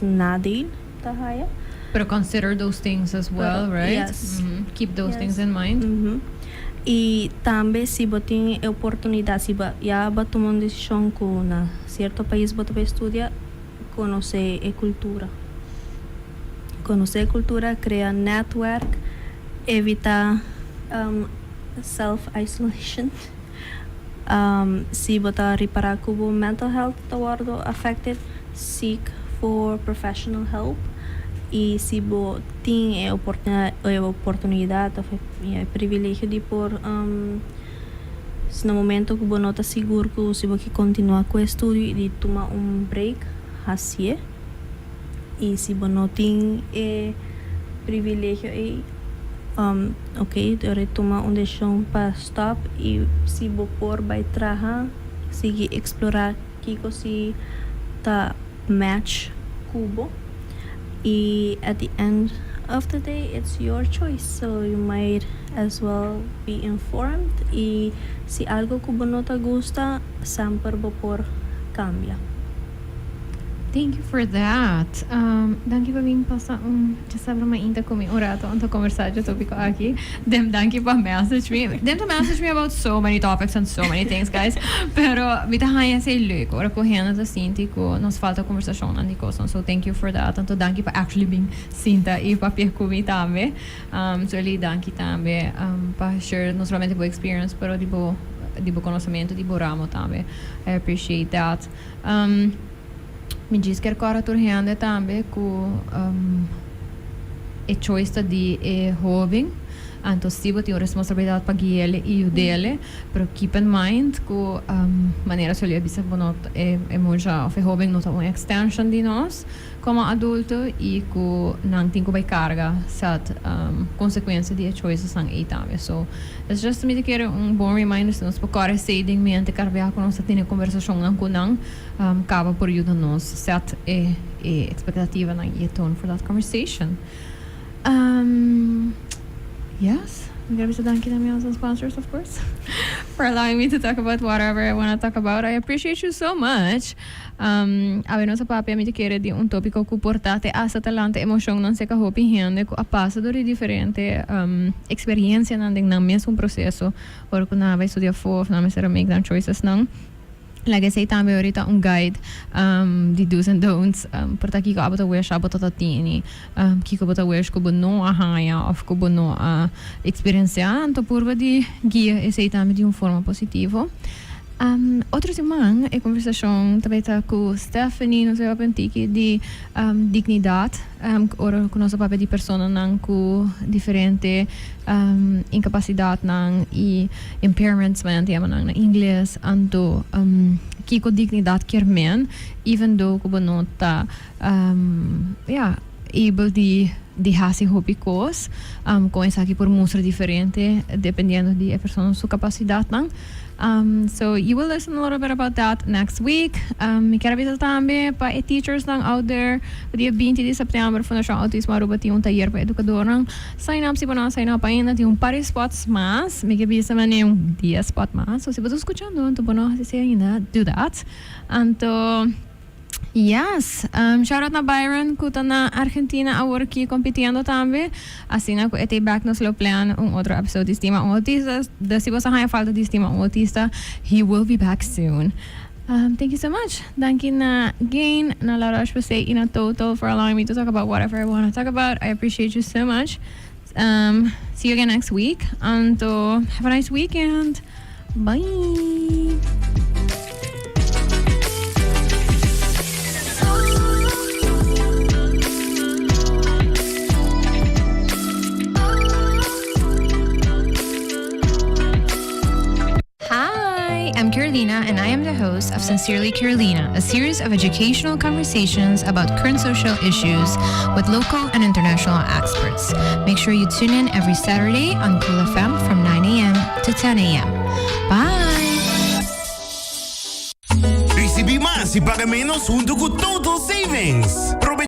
nadel tahaya. But consider those things as well, right? Yes. Keep those things in mind. E também se botem oportunidade, se já tomar uma decisão que na certo país botar para estudar, conhecer a cultura. Conhecer a cultura, criar network, evitar self-isolation. Se botar reparar que o mental health está affected, seek for professional help e se bo tem a oportunidade ou privilégio de por se no momento que bo nota seguro que se bo que continuar com o estudo e de tomar break assim e se bo não tem privilégio e ok de tomar decisão para stop e se bo por vai trabalhar seguir explorar que se tá match kubo at the end of the day it's your choice so you might as well be informed e si algo kubo no te gusta sempre por cambia. Thank you for that. Dank je pa ming pasa já sabe uma inta comigo um rato anto conversar de tópico aqui. Thank you for message me. Them to message me about so many topics and so many things, guys. Pero me tá hanya sei leuk. Ora correndo da Cinti ko nos falta conversação na Nicoson. So thank you for that. Tanto thank you for actually being Cinta e pa percumi tambe. So ali thank you tambe pa share não somente boa experience, pero tipo conhecimento di ramo tambe. I appreciate that. Mi diz que agora torrendo também com a choice de hobby. Então, se você tem a responsabilidade para guiar e o dele, pero keep in mind que maneira se olhar bisa bonot é muito of a hobby não é uma extension de nós como adulto e que não tem que vai carga certo consequência de choices são aí também. So, it's just me que bom reminder se nós para saying mente carregar com nós ter conversação com não acaba por ajudar nós certo é expectativa na e tone for that conversation. Yes, I'm going to be thanking them as sponsors, of course, for allowing me to talk about whatever I want to talk about. I appreciate you so much. A nossa papia me querer de tópico que portate essa talante emoção não se cahopi hende que a passa de diferente experiência não tem na mesmo processo ou que na vai estudar for na mesma make them choices não. Lagi saya também ahorita guide de do's and don'ts para que abata wish abata tatini que abata wish que não a haya of que não a experienciar então por de guia esse também de forma positiva. Outra semana a conversação também está com Stephanie no seu apentiki de dignidade ora com nossa papel de pessoa não com diferente incapacidade não e impairments mas não na inglês anto que com dignidade quer men even though que não está able de hasi hobby course com essa aqui por mostra diferente dependendo de a pessoa sua capacidade não. So you will listen a little bit about that next week. Me quero avisar também para teachers lang out there. Dia 20 de setembro, Fundação Autismo Aruba tem taller para educador lang. Sign up se não sign up ainda tem par spots mas me quero avisar mané dia spot mas. So se você escutando, então não se ainda do that. Então yes, shout out na Byron kuta na Argentina agora aqui competindo também. Assim na ete back no slow plan outro episode de estima autista. Se você há falta de estima autista, he will be back soon. Thank you so much. Thank you na Gain na Laura Spacey in a total for allowing me to talk about whatever I want to talk about. I appreciate you so much. See you again next week and have a nice weekend. Bye. I'm Carolina, and I am the host of Sincerely Carolina, a series of educational conversations about current social issues with local and international experts. Make sure you tune in every Saturday on Cool FM from 9 a.m. to 10 a.m. Bye! Recibi más y paga menos junto con Total Savings.